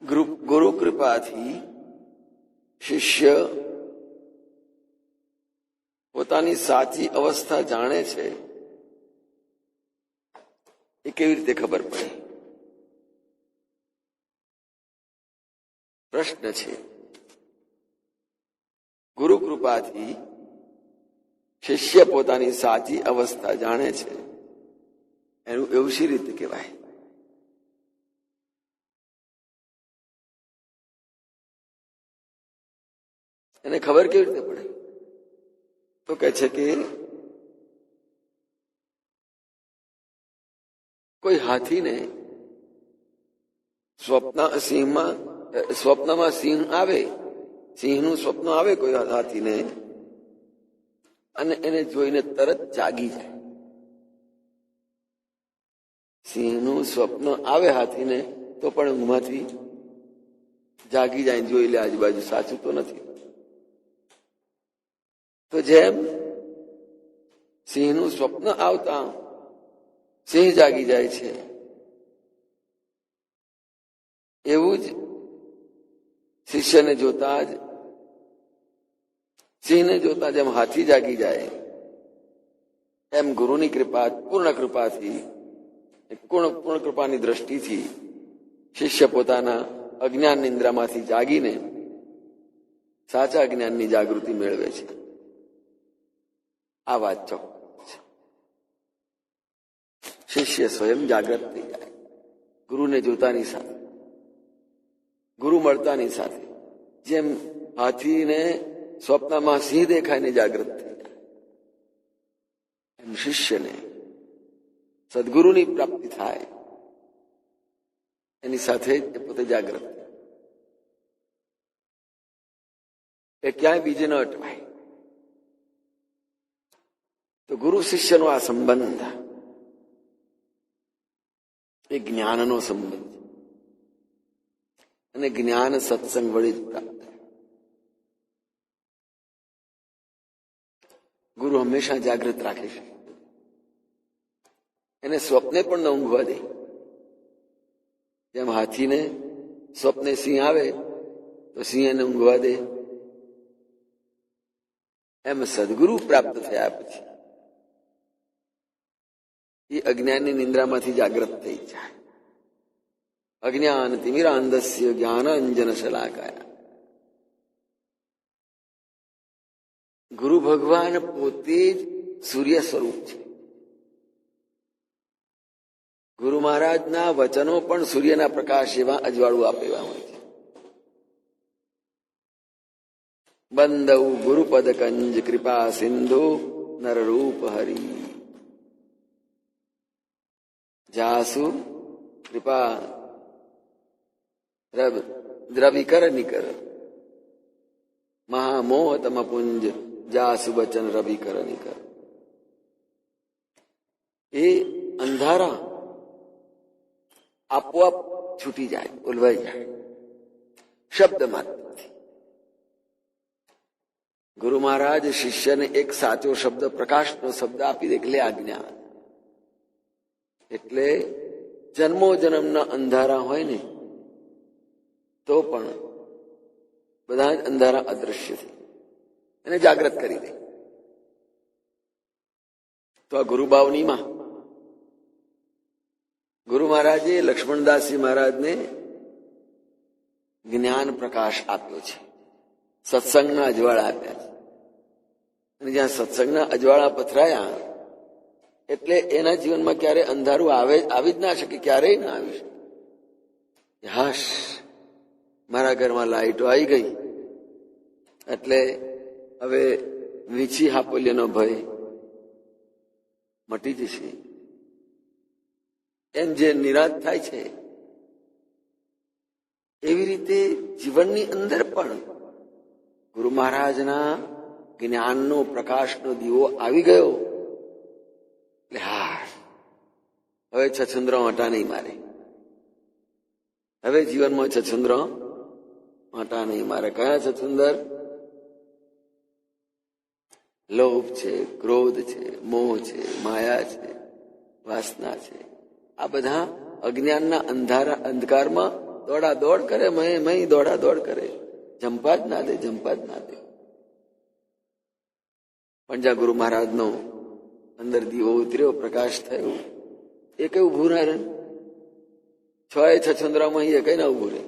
ગુરુ કૃપાથી શિષ્ય પોતાની સાચી અવસ્થા જાણે છે. એ કેવી રીતે ખબર પડે? પ્રશ્ન છે. ગુરુ કૃપાથી શિષ્ય પોતાની સાચી અવસ્થા જાણે છે, એનું એવું શી રીતે કહેવાય? એને ખબર કેવી રીતે પડે? તો કહે છે કે કોઈ હાથીને સ્વપ્નમાં સિંહ આવે, સિંહનું સ્વપ્ન આવે કોઈ હાથીને, અને એને જોઈને તરત જાગી જાય. સિંહનું સ્વપ્ન આવે હાથીને તો પણ ઊંઘમાંથી જાગી જાય, જોઈ લે આજુબાજુ, સાચું તો નથી. તો જેમ સિંહનું સ્વપ્ન આવતા સિંહ જાગી જાય છે, એવું જ શિષ્યને જોતા જ, સિંહને જોતા જેમ હાથી જાગી જાય, એમ ગુરુની કૃપા, પૂર્ણ કૃપાથી, પૂર્ણ કૃપાની દ્રષ્ટિથી શિષ્ય પોતાના અજ્ઞાન નિંદ્રામાંથી જાગીને સાચા જ્ઞાનની જાગૃતિ મેળવે છે. આ વાત ચોક્કસ છે. શિષ્ય સ્વયં જાગ્રત થઈ જાય ગુરુને જોતાની સાથે, ગુરુ મળતાની સાથે. જેમ હાથીને સ્વપ્નમાં સિંહ દેખાઈને જાગૃત થઈ જાય, એમ શિષ્યને સદગુરુની પ્રાપ્તિ થાય એની સાથે જ પોતે જાગૃત થાય. એ ક્યાંય બીજે ન અટવાય. તો ગુરુ શિષ્યનો આ સંબંધ એ જ્ઞાનનો સંબંધ છે, અને જ્ઞાન સત્સંગ વળી જ પ્રાપ્ત થાય. ગુરુ હંમેશા જાગૃત રાખે છે, એને સ્વપ્ને પણ ન ઊંઘવા દે. જેમ હાથીને સ્વપ્ને સિંહ આવે તો સિંહ એને ઊંઘવા દે, એમ સદગુરુ પ્રાપ્ત થયા પછી એ અજ્ઞાનની નિંદ્રામાંથી જાગ્રત થઈ જાય. અજ્ઞાન તિમિરાંધસ્ય જ્ઞાનાંજન શલાકાયા. ગુરુ ભગવાન પોતે જ સૂર્ય સ્વરૂપ છે. ગુરુ મહારાજના વચનો પણ સૂર્યના પ્રકાશ એવા અજવાળું આપેલા હોય છે. બંદૌ ગુરુપદ કંજ કૃપા સિંધુ નરરૂપ હરિ જાસુ કૃપા દ્રવિકર નિકર મહામોહતમ પુંજ જાસુ બચન રવિકર નિકર. એ અંધારા આપોઆપ છૂટી જાય, ઉલવાઈ જાય શબ્દ માત્રથી. ગુરુ મહારાજ શિષ્યને એક સાચો શબ્દ, પ્રકાશનો શબ્દ આપી દે, એટલે આજ્ઞા. એટલે જન્મો જન્મના અંધારા હોય ને તો પણ બધા જ અંધારા અદૃશ્ય થઈ એને જાગ્રત કરી દે. તો આ ગુરુબાવનીમાં ગુરુ મહારાજે લક્ષ્મણદાસજી મહારાજને જ્ઞાન પ્રકાશ આપ્યો છે, સત્સંગના અજવાળા આપ્યા છે. અને જ્યાં સત્સંગના અજવાળા પથરાયા એટલે એના જીવનમાં ક્યારે અંધારું આવી જ ના શકે, ક્યારેય ના આવી શકે. હાશ, મારા ઘરમાં લાઈટો આવી ગઈ એટલે હવે વીછી હાપોલિયાનો ભય મટી જશે. એમ જે નિરાશ થાય છે એવી રીતે જીવનની અંદર પણ ગુરુ મહારાજના જ્ઞાનનો પ્રકાશનો દીવો આવી ગયો એટલે હા, હવે છછુંદરો આંટા નહીં મારે. હવે જીવનમાં છછુંદરો આંટા નહીં મારે. કયા છછુંદર? લોભ છે, ક્રોધ છે, મોહ છે, માયા છે, વાસના છે. આ બધા અજ્ઞાનના અંધકારમાં દોડા દોડ કરે, મય દોડા દોડ કરે, જંપા જ ના દે, જંપા જ ના દે. પણ જ્યાં ગુરુ મહારાજનો અંદર દીવો ઉતર્યો, પ્રકાશ થયો, એ કઈ ઉભું ના રહે. 6 છછુંદરામાં એ કઈ ના ઉભું રહે.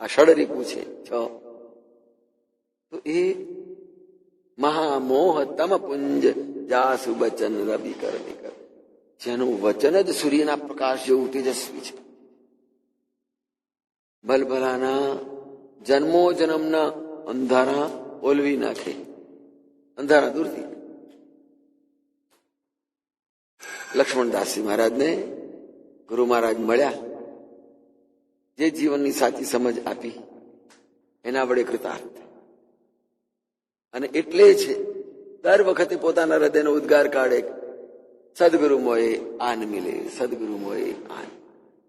આ ષડરીપું છે 6. તો એ મહામોહ તમ પુંજ જાસુ વચન રવિ કર નિકર, જેનું વચન જ સૂર્યના પ્રકાશ જેવું તેજસ્વી છે. ભલભલાના જન્મો જન્મના અંધારા ઓલવી નાખે, અંધારા દૂરથી. લક્ષ્મણદાસજી મહારાજને ગુરુ મહારાજ મળ્યા, જે જીવનની સાચી સમજ આપી એના વડે કૃતાર્થ. અને એટલે છે દર વખતે પોતાના હૃદયનો ઉદ્ગાર કાઢે, સદગુરુ મોએ આન મિલે, સદગુરુ મોએ આન.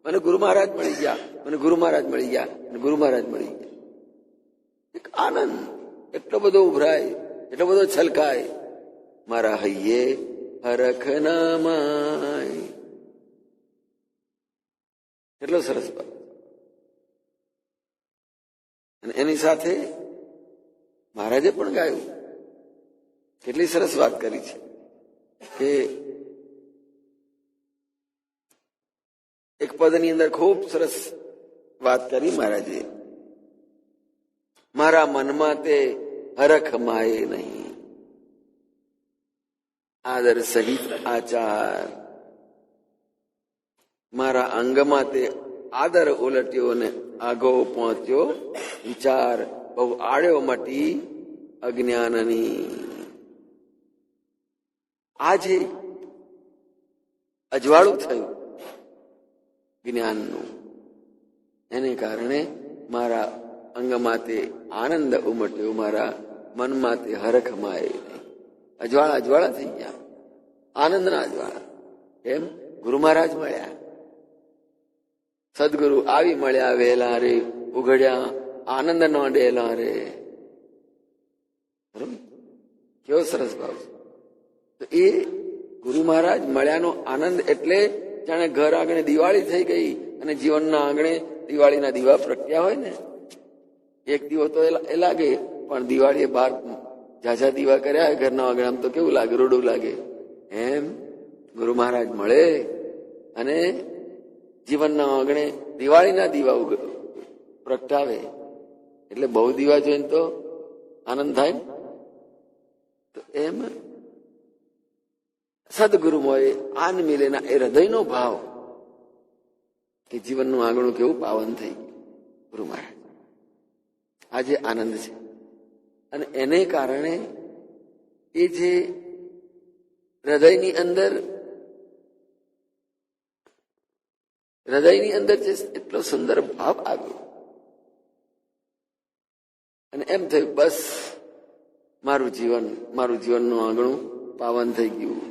મને ગુરુ મહારાજ મળી ગયા, મને ગુરુ મહારાજ મળી ગયા, અને ગુરુ મહારાજ મળી ગયા. એક આનંદ એટલો બધો ઉભરાય, એટલો બધો છલકાય, મારા હૈયે હરખ ના માય. કેટલો સરસ વાત. અને એની સાથે મહારાજે પણ ગાયું, કેટલી સરસ વાત કરી છે કે એક પદની અંદર ખૂબ સરસ વાત કરી મહારાજે, મારા મનમાં તે હરખ માયે નહીં, આદર સહિત આચાર. મારા અંગમાં તે આદર ઉલટ્યો ને આગો પહોંચ્યો વિચાર, બહુ આડ્યો મટી અજ્ઞાનની. આજે અજવાળું થયું જ્ઞાનનું, એને કારણે મારા અંગમાં તે આનંદ ઉમટ્યો, મારા મનમાં તે હરખ માય. અજવાળા અજવાળા થઈ ગયા, આનંદના અજવાળા. એમ ગુરુ મહારાજ મળ્યા, સદગુરુ આવી મળ્યા વહેલા રે, ઉઘડ્યા આનંદ નો ડેલા રે. કેવો સરસ ભાવ છે. તો એ ગુરુ મહારાજ મળ્યાનો આનંદ એટલે જાણે ઘર આંગણે દિવાળી થઈ ગઈ અને જીવનના આંગણે દિવાળીના દીવા પ્રગટ્યા હોય ને. એક દીવો તો એ લાગે, પણ દિવાળીએ બહાર ઝાઝા દીવા કર્યા હોય ઘરના આંગણે, આમ તો કેવું લાગે, રૂડું લાગે. એમ ગુરુ મહારાજ મળે અને જીવનના આંગણે દિવાળીના દીવા પ્રગટાવે એટલે બહુ દીવા જોઈને તો આનંદ થાય. તો એમ સદગુરુ મોએ આન મિલેના એ હૃદયનો ભાવ કે જીવનનું આંગણું કેવું પાવન થઈ ગયું. ગુરુ મહારાજ આજે આનંદ છે. અને એને કારણે એ જે હૃદયની અંદર જે એટલો સુંદર ભાવ આવ્યો અને એમ થયું બસ મારું જીવનનું આંગણું પાવન થઈ ગયું,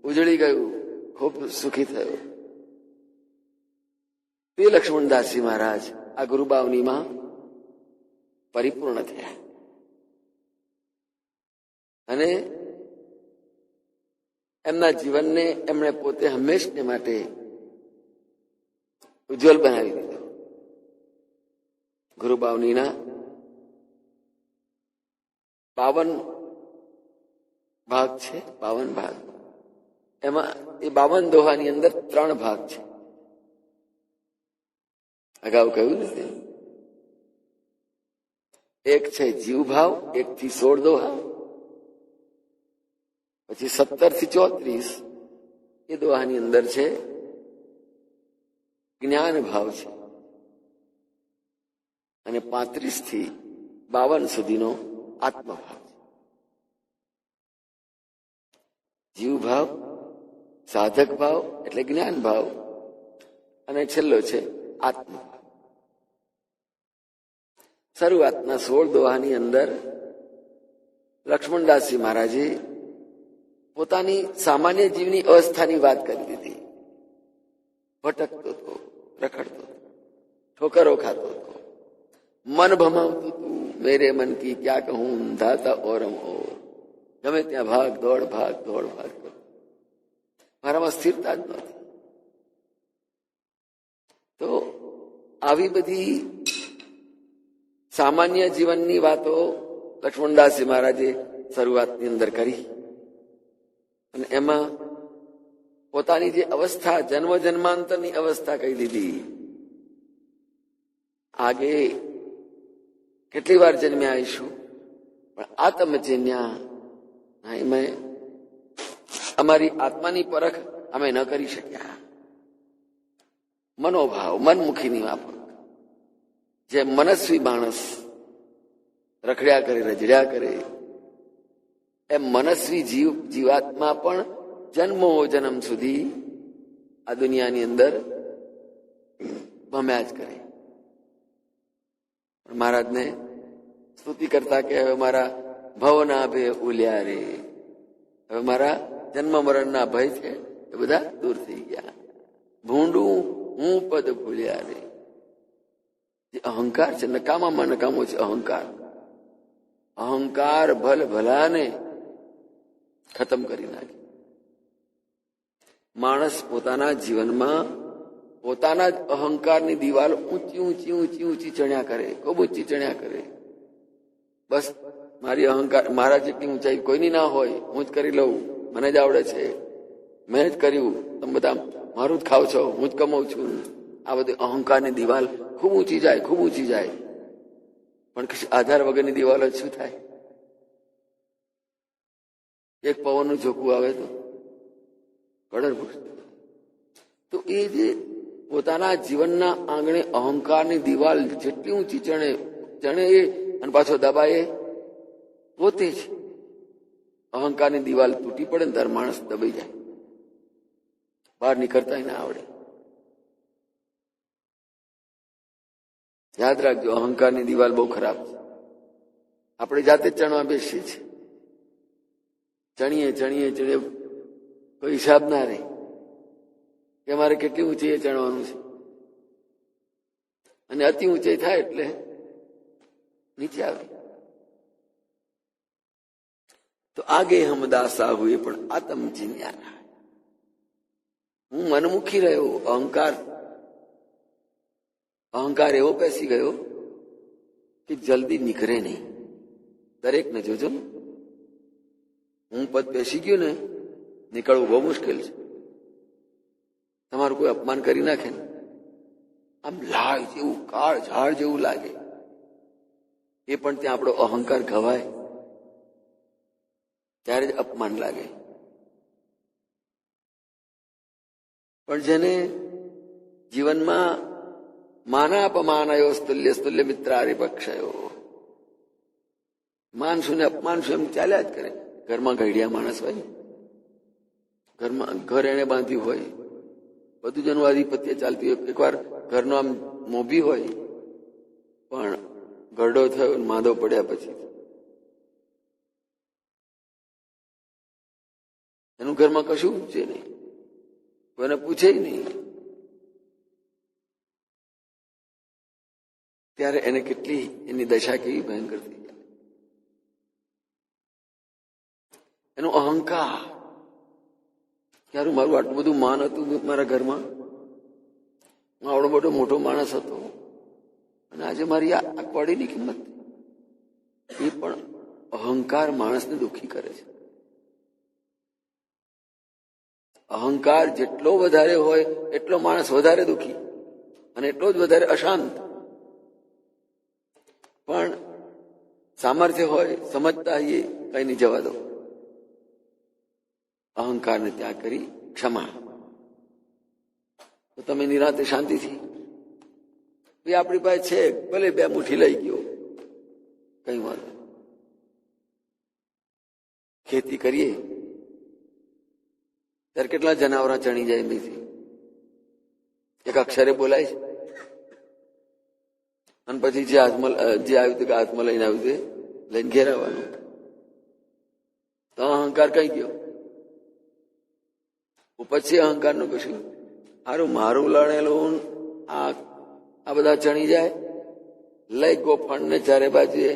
ઉજળી ગયું, ખૂબ સુખી થયો. તે લક્ષ્મણદાસજી મહારાજ આ ગુરુબાવનીમાં પરિપૂર્ણ થયા અને એમના જીવનને એમણે પોતે હંમેશને માટે ઉજ્જવલ બનાવી દીધો. ગુરુબાવનીના 52 ભાગ છે, 52 ભાગ. એમાં એ 52 દોહાની અંદર 3 ભાગ છે. અગાઉ કહ્યું ને, એક છે જીવ ભાવ, 1 થી 16 દોહા, પછી 17 થી 34 એ દોહાની અંદર છે જ્ઞાન ભાવ છે, અને 35 થી 52 સુધીનો આત્મભાવ છે. જીવ ભાવ, સાધક ભાવ એટલે જ્ઞાન ભાવ, અને છેલ્લો છે આત્મભાવ. શરૂઆતના 16 દોહાની અંદર લક્ષ્મણદાસજી મહારાજે પોતાની સામાન્ય જીવની અવસ્થાની વાત કરી દીધી. ભટકતો હતો, રખડતો હતો, ઠોકરો ખાતો હતો, મન ભમાવતું હતું, મેરે મન કી ક્યા કહું ધાતા ઓરમ ઓર. ગમે ત્યાં ભાગ દોડ કરો, મારામાં સ્થિરતા જ નથી. તો આવી બધી સામાન્ય જીવનની વાતો લક્ષ્મણદાસજી મહારાજે શરૂઆતની અંદર કરી અને એમાં પોતાની જે અવસ્થા જન્મ જન્માંતરની અવસ્થા કહી દીધી. આગે કેટલી વાર જન્મ્યા આવીશું, પણ આત્મજન્યા એમાં અમારી આત્માની પરખ અમે ન કરી શક્યા. મનોભાવ મનમુખીની વાપર, જે મનસ્વી માણસ રખડ્યા કરે રજડ્યા કરે, એમ મનસ્વી જીવાત્મા પણ જન્મો જન્મ સુધી આ દુનિયાની અંદર ભમ્યા જ કરે. મહારાજને સ્તુતિ કરતા કે હવે મારા ભવના ભય ઉલ્યા રે, હવે મારા જન્મ મરણના ભય છે એ બધા દૂર થઈ ગયા. ભૂંડું હું પદ ભૂલ્યા રે. જે અહંકાર છે નકામામાં નકામો છે અહંકાર. અહંકાર ભલ ભલાને ખતમ કરી નાખે. માણસ પોતાના જીવનમાં પોતાના જ અહંકારની દિવાલ ઊંચી ઊંચી ઊંચી ઊંચી ચણ્યા કરે, ખૂબ ઊંચી ચણ્યા કરે. બસ મારી અહંકાર, મારા જેટલી ઊંચાઈ કોઈની ના હોય, હું જ કરી લઉં, મને જ આવડે છે, મેં જ કર્યું, તમે બધા મારું જ ખાવ છો, હું જ કમાઉં છું. આ બધી અહંકારની દિવાલ ખૂબ ઊંચી જાય, ખૂબ ઊંચી જાય. પણ કશું આધાર વગરની દિવાલો શું થાય? એક પવનનું ઝોકું આવે તો કડર તો એ જે પોતાના જીવનના આંગણે અહંકારની દિવાલ જેટલી ઊંચી ચણે એ અને પાછો દબાય પોતે જ. અહંકારની દિવાલ તૂટી પડે ને ત્યારે માણસ દબાઈ જાય, બહાર નીકળતા ના આવડે. યાદ રાખજો, અહંકારની દિવાલ બહુ ખરાબ છે. આપણે જાતે જ ચણવા બેસીએ છીએ, ચણીએ ચણીએ ચણીએ કોઈ હિસાબ ના રહે કે મારે કેટલી ઊંચાઈએ ચણવાનું છે. અને અતિ ઊંચાઈ થાય એટલે નીચે આવે. તો આગે હમદાસા હુએ પણ આત્મ ચિન્યા. હું મનમુખી રહ્યો, અહંકાર એવો પેસી ગયો કે જલ્દી નીકળે નહીં. દરેકને જોજો, હું પદ બેસી ગયું ને, નીકળવું બહુ મુશ્કેલ છે. તમારું કોઈ અપમાન કરી નાખે ને, આમ લાળ જેવું કાળ ઝાડ જેવું લાગે, એ પણ ત્યાં આપણો અહંકાર ઘવાય ત્યારે જ અપમાન લાગે. પણ જેને જીવનમાં માનાપમાનયો સ્તુલ્ય સ્તુલ્ય મિત્રારિપક્ષયો, માન શું ને અપમાન શું એમ ચાલ્યા જ કરે. ઘરમાં ઘડિયા માણસ હોય, ઘરમાં ઘર એને બાંધ્યું હોય, બધું જ એનું આધિપત્ય ચાલતું હોય. એકવાર ઘરનો આમ મોભી હોય, પણ ગરડો થયો માંદો પડ્યા પછી એનું ઘરમાં કશું છે નહીં, કોઈને પૂછે નહીં. ત્યારે એને કેટલી એની દશા કેવી ભયંકર થઈ જાય. એનો અહંકાર, ત્યારે મારું આટલું બધું માન હતું મારા ઘરમાં, હું આવડો મોટો માણસ હતો, અને આજે મારી આ કોડીની કિંમત. એ પણ અહંકાર માણસને દુઃખી કરે છે. અહંકાર જેટલો વધારે હોય એટલો માણસ વધારે દુઃખી અને એટલો જ વધારે અશાંત. પણ સામર્થ્ય હોય, સમજતા હોઈએ, કઈ નહીં, જવા દો. અહંકારને ત્યાગ કરી ક્ષમા, તો તમે નિરાંતે શાંતિથી, આપણી પાસે છે, ભલે બે મુઠ્ઠી લઈ ગયો, કઈ વાંધો. ખેતી કરીએ ત્યારે કેટલા જનાવરા ચણી જાય એમથી, એક અક્ષરે બોલાય છે, અને પછી જે આવ્યું હતું કે હાથમાં લઈને આવ્યું હતું લઈને ઘેરાવાનું. તો અહંકાર કઈ ગયો? પછી અહંકાર નું કશું સારું, મારું લણેલું આ બધા ચણી જાય, લઈ ગોફણ ને ચારે બાજુએ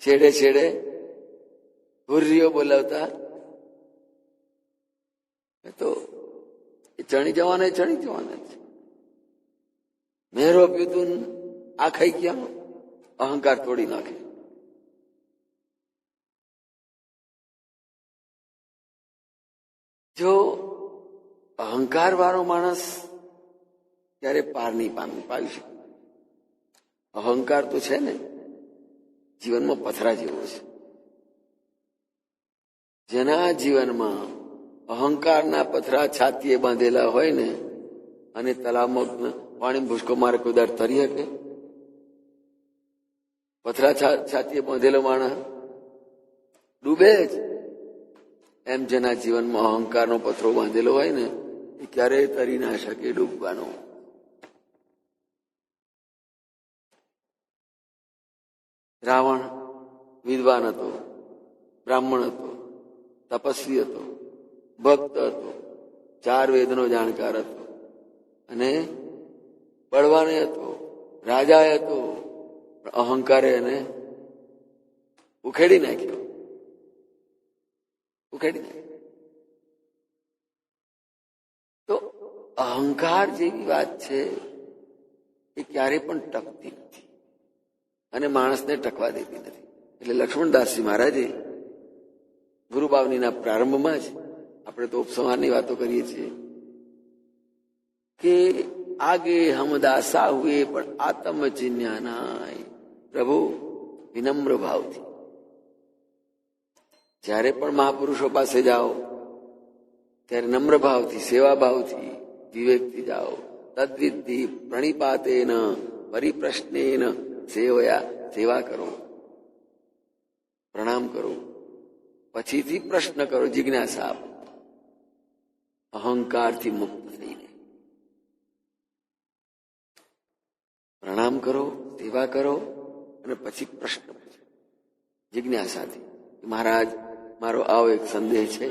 છેડે છેડે હુર્રીઓ બોલાવતા, તો એ ચણી જવાના છે. મેં રોપ્યું તું આ ખાઈ ગયા, અહંકાર તોડી નાખે. જો અહંકાર વાળો માણસ ત્યારે પાર નહીં પામી શકે. અહંકાર તો છે ને જીવનમાં પથરા જેવો છે. જેના જીવનમાં અહંકારના પથરા છાતીએ બાંધેલા હોય ને, અને તલાવમાં પાણી ભૂસકો મારે કોઈ દર તરી શકે? પથરા છાતીએ બાંધેલો માણસ ડૂબે જ. એમ જેના જીવનમાં અહંકારનો પથરો બાંધેલો હોય ને, એ ક્યારેય તરી ના શકે ડૂબવાનો. રાવણ વિદ્વાન હતો, બ્રાહ્મણ હતો, તપસ્વી હતો, ભક્ત હતો, 4 વેદનો જાણકાર હતો, અને બળવાન હતો, રાજા હતો. અહંકારે એને ઉખેડી નાખ્યો. તો અહંકાર જેવી વાત છે એ ક્યારે પણ ટકતી નથી અને માણસને ટકવા દેતી નથી. એટલે લક્ષ્મણદાસજી મહારાજે ગુરુબાવનીના પ્રારંભમાં જ, આપણે તો ઉપસંહારની વાતો કરીએ છીએ, કે આગે હમદાસા હુએ પણ આત્મ ચિન્યા નાય. પ્રભુ વિનમ્ર ભાવથી જ્યારે પણ મહાપુરુષો પાસે જાઓ ત્યારે નમ્ર ભાવથી, સેવા ભાવથી, વિવેકથી જાઓ. તદ્વિધિ પ્રણિપાતેન પરિપ્રશ્નેન સેવા કરો, પ્રણામ કરો, પછીથી પ્રશ્ન કરો, જિજ્ઞાસા આપો. અહંકારથી મુક્ત થઈને પ્રણામ કરો, સેવા કરો, અને પછી પ્રશ્ન પૂછો જિજ્ઞાસાથી. મહારાજ, મારો આવો એક સંદેહ છે,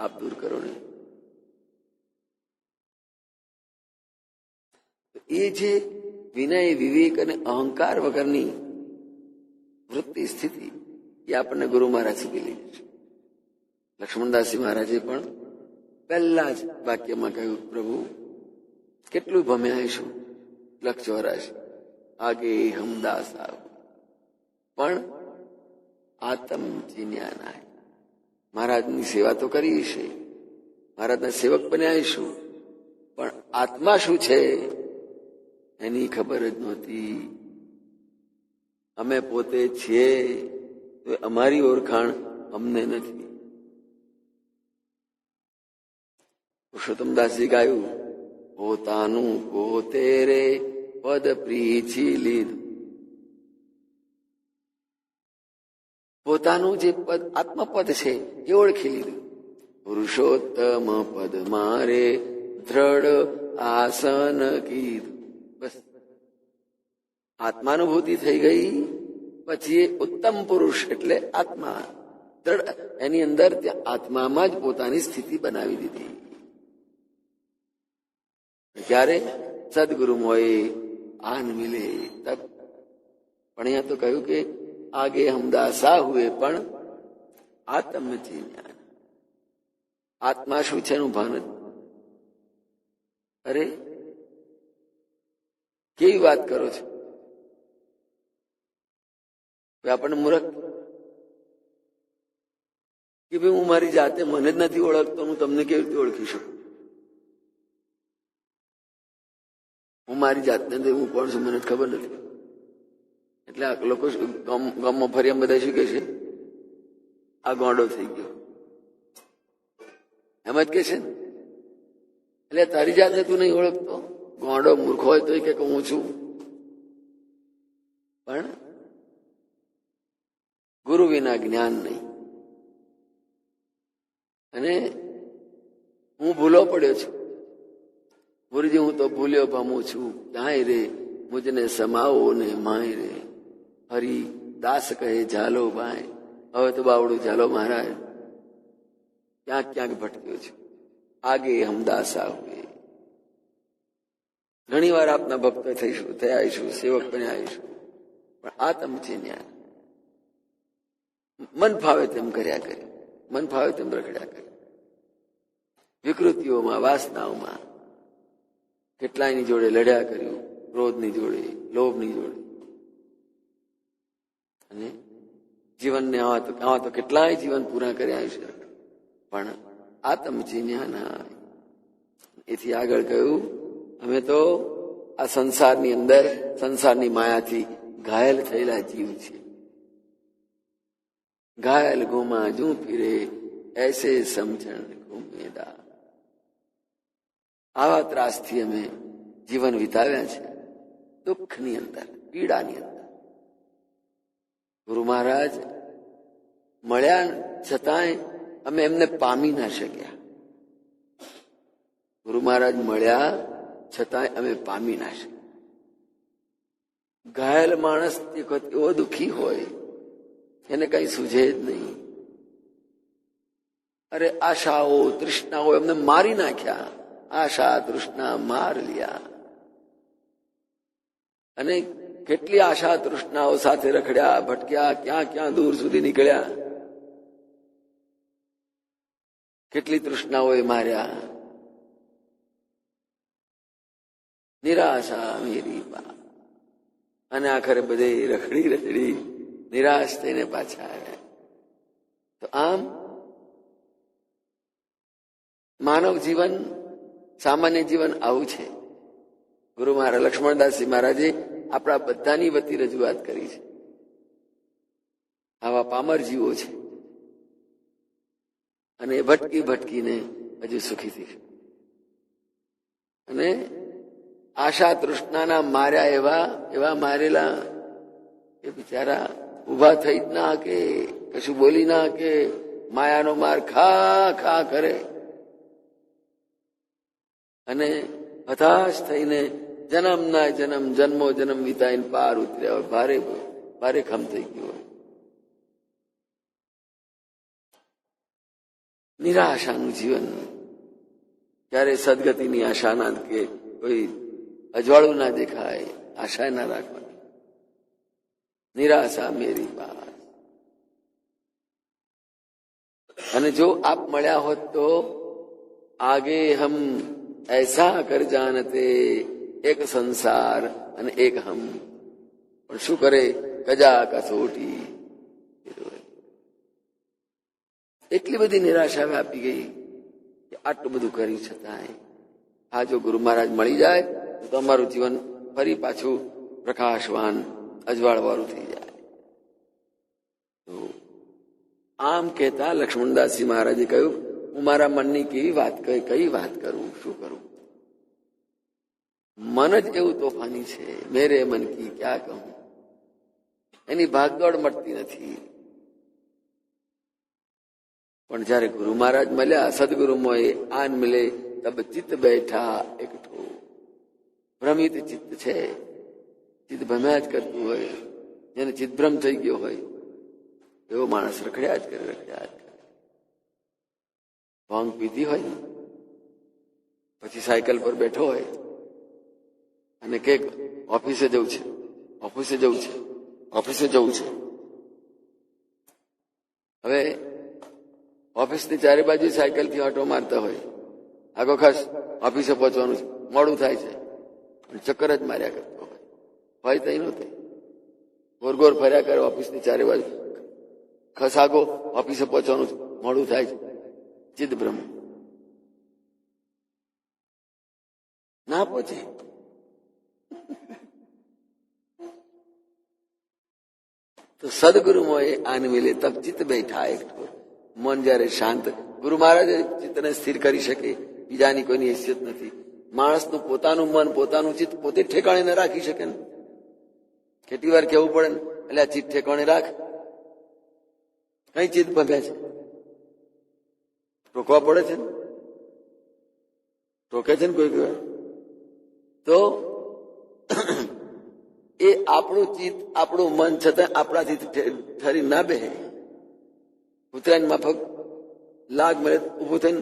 આપ દૂર કરો ને. એ જે વિનય, વિવેક અને અહંકાર વગરની વૃત્તિ, સ્થિતિ, એ આપણને ગુરુ મહારાજ શીખી લીધી છે. લક્ષ્મણદાસજી મહારાજે પણ પહેલા જ વાક્યમાં કહ્યું, પ્રભુ કેટલું ભમ્યા હશું, લક્ષ ચોરાશ આગે હમદાસ આવ, પણ આત્મ ચિન્યા નાય. મહારાજની સેવા તો કરી છે, મહારાજના સેવક બન્યા હશું, પણ આત્મા શું છે એની ખબર જ નહોતી. અમે પોતે છીએ તો અમારી ઓળખાણ અમને નથી. પુરુષોત્તમદાસજી ગાયું, પોતાનું પોતે રે પદ પ્રીછી લીધું. પોતાનું જે પદ, આત્મપદ છે એ ઓળખી લીધું. પુરુષોત્તમ પદ મારે દ્રઢ આસન કીધું. બસ આત્માનુભૂતિ થઈ ગઈ. પછી એ ઉત્તમ પુરુષ એટલે આત્મા દ્રઢ, એની અંદર ત્યાં આત્મામાં જ પોતાની સ્થિતિ બનાવી દીધી. ક્યારે સદગુરુ હોય આન મિલે તબ. પણ અહીંયા તો કહ્યું કે આગે હમદાસા હુએ પણ આત્મ ચિન્યા. આત્મા શું છે એનું ભાન જ. અરે કેવી વાત કરો છો, આપણને મૂર્ખ કે ભાઈ હું મારી જાતે મને જ નથી ઓળખતો, હું તમને કેવી રીતે ઓળખી શકું? હું મારી જાતને હું કોણ છું મને ખબર નથી. એટલે આ લોકો ગામમાં ફરિયામાં બધા શું કે છે, આ ગોંડો થઈ ગયો, એમ જ કે છે ને. એટલે તારી જાતને તું નહીં ઓળખતો, ગોંડો મૂર્ખ હોય તો કે હું છું. પણ ગુરુ વિના જ્ઞાન નહીં. અને હું ભૂલો પડ્યો છું. ગુરુજી, હું તો ભૂલ્યો પામું છું, ક્યાંય રે મુજને સમાવો ને માય રે. હરી દાસ કહે ઝાલો બાય. હવે તો બાવડું ઝાલો મહારાજ, ક્યાંક ક્યાંક ભટક્યો છું. આગે હમદાસા હુએ. ઘણી વાર આપના ભક્ત થઈશું, થયા આવીશું, સેવક બન્યા આવીશું, પણ આત્મ ચિન્યા. મન ફાવે તેમ કર્યા કરે, મન ફાવે તેમ રખડ્યા કરે. વિકૃતિઓમાં, વાસનાઓમાં કેટલાયની જોડે લડ્યા કર્યું, ક્રોધની જોડે, લોભની જોડે. અને જીવનને આવા તો કેટલાય જીવન પૂરા કર્યા છે, પણ આત્મચિન્યા. એથી આગળ કહ્યું, અમે તો આ સંસારની અંદર સંસારની માયાથી ઘાયલ થયેલા જીવ છે. ઘાયલ ગુમા જું ફિરે એસે સમજણ ગુમેદા. આવા ત્રાસથી અમે જીવન વિતાવ્યા છે, દુઃખની અંદર, પીડાની અંદર. ગુરુ મહારાજ મળ્યા છતાંય અમે એમને પામી ના શક્યા. ગુરુ મહારાજ મળ્યા છતાંય અમે પામી ના શક્યા. ઘાયલ માણસ એવો દુઃખી હોય, એને કઈ સૂઝે જ નહીં. અરે આશાઓ તૃષ્ણાઓ એમને મારી નાખ્યા. આશા તૃષ્ણા માર લિયા. અને કેટલી આશા તૃષ્ણાઓ સાથે રખડ્યા, ભટક્યા, ક્યાં ક્યાં દૂર સુધી નીકળ્યા. કેટલી તૃષ્ણાઓએ માર્યા. નિરાશા મેરી બા. અને આખરે બધે રખડી રખડી નિરાશ થઈને પાછા આવ્યા. તો આમ માનવ જીવન, સામાન્ય જીવન આવું છે. ગુરુ મહારાજ લક્ષ્મણદાસજી મહારાજે આપણા બધાની વતી રજૂઆત કરી છે. આવા પામર જીવો છે અને ભટકી ભટકીને હજુ સુખી થઈ છે. અને આશા તૃષ્ણાના માર્યા એવા મારેલા એ બિચારા ઉભા થઈ જ ના કે કશું બોલી ના કે માયાનો માર ખા ખા કરે અને હતાશ થઈને જન્મના જન્મો જન્મ વિતાઈને પાર ઉતર્યા હોય. ભારે ભારે ખમ થઈ ગયું હોય. નિરાશાનું જીવન. ક્યારે સદગતિની આશા ના, કે કોઈ અજવાળું ના દેખાય, આશા ના રાખવાની. નિરાશા મેરી પાસ. અને જો આપ મળ્યા હોત તો આગે હમ ऐसा कर जानते, એક સંસાર અને એક હમ. પણ શું કરે, કજા કસોટી. એટલી બધી નિરાશા વ્યાપી ગઈ કે આટલું બધું કરી છતાંય આ જો ગુરુ મહારાજ મળી જાય તો તમારું જીવન ફરી પાછું પ્રકાશવાન અજવાળવાળું થઈ જાય. તો આમ કહેતા લક્ષ્મણદાસજી મહારાજે કહ્યું, હું મારા મનની કઈ વાત કરું, શું કરું? મન જ એવું તોફાની છે, મેરે મન કી ક્યાં કહું. એની ભાગદોડ મળતી નથી. પણ જયારે ગુરુ મહારાજ મળ્યા, સદગુરુ મોએ આન મિલે તબ ચિત્ત બેઠા એકઠો. ભ્રમિત ચિત્ત છે, ચિત્ત ભમ્યા જ કરતું હોય, જેને ચિત્તભ્રમ થઈ ગયો હોય એવો માણસ રખડ્યા જ કરે. ભાંગ પીધી હોય ને પછી સાયકલ પર બેઠો હોય અને કે ઓફિસે જવું છે. હવે ઓફિસની ચારે બાજુ સાયકલથી આંટો મારતા હોય, આગો ખાસ ઓફિસે પહોંચવાનું છે, મોડું થાય છે, ચક્કર જ માર્યા કરતો હોય તઈ નહોતી. ગોર ફર્યા કરે ઓફિસની ચારે બાજુ, ખસ આગો ઓફિસે પહોંચવાનું છે, મોડું થાય છે. ચિદભ્રમ ના પહોંચે. તો સદગુરુ મોએ આન મિલે તબ ચિત્ત બેઠા એકઠો. મન જયારે શાંત, ગુરુ મહારાજ ચિત્તને સ્થિર કરી શકે, બીજાની કોઈની હેસિયત નથી. માણસનું પોતાનું મન, પોતાનું ચિત્ત પોતે ઠેકાણે ન રાખી શકે ને. કેટલી વાર કેવું પડે ને, એટલે આ ચિત્ત ઠેકાણે રાખ. કઈ ચિત્ત ભમ્યા છે, ટોકવા પડે છે ને, ટોકે છે ને કોઈ વાર. તો એ આપણું ચિત્ત, આપણું મન છતાં આપણાથી ઠરી ના બેહે. ઉત્તરાયણ માફક લાગ મળે ઉભું થઈને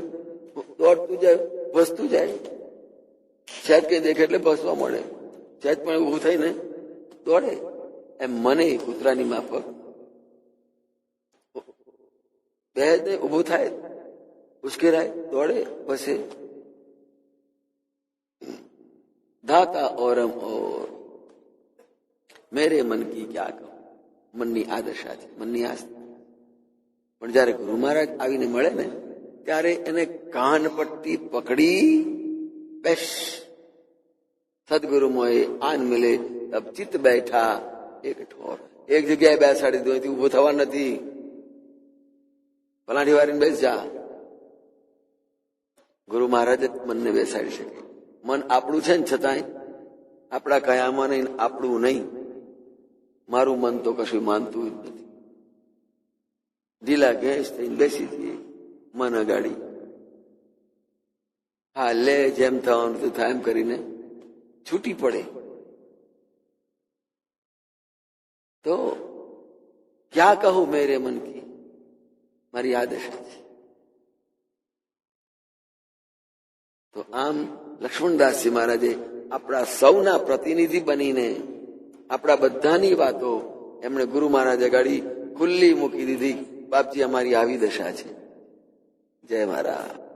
દોડતું જાય, ભસતું જાય. સહેજ કઈ દેખે એટલે ભસવા મળે, સહેજ પણ ઉભું થઈને દોડે. એમ મને કૂતરાની માફક બે જ ઉભું થાય, ઉશ્કેરાય, દોડે, ભસે. ધાતા ઓરમ ઓર મેરે મન કી ક્યા કહું. મનની આ દશા છે, મનની આ. પણ જયારે ગુરુ મહારાજ આવીને મળે ને ત્યારે એને કાન પટ્ટી પકડી બેસ. સદગુરુ મોએ આન મિલે તબ ચિત્ત બેઠા એક ઠોર. એક જગ્યાએ બેસાડી દો, એથી ઉભો થવા નથી. પલાઠી વાળીને બેસ જા. ગુરુ મહારાજ જ મનને બેસાડી શકે. મન આપણું છે ને છતાંય આપણા કયામાં નહીં, આપણું નહીં. મારું મન તો કશું માનતું જ નથી. ઢીલા ઘેંસ થઈને બેસી જઈએ મન અગાડી. હા લે, જેમ થવાનું તો થાય એમ કરીને છૂટી પડે. તો ક્યાં કહું મેરે મન કી, મારી આ દશા છે. તો આમ લક્ષ્મણદાસજી મહારાજે આપણા સૌના પ્રતિનિધિ બનીને આપણા બધાની વાતો એમણે ગુરુ મહારાજ અગાડી ખુલ્લી મૂકી દીધી. બાપજી, અમારી આવી દશા છે. જય મહારાજ.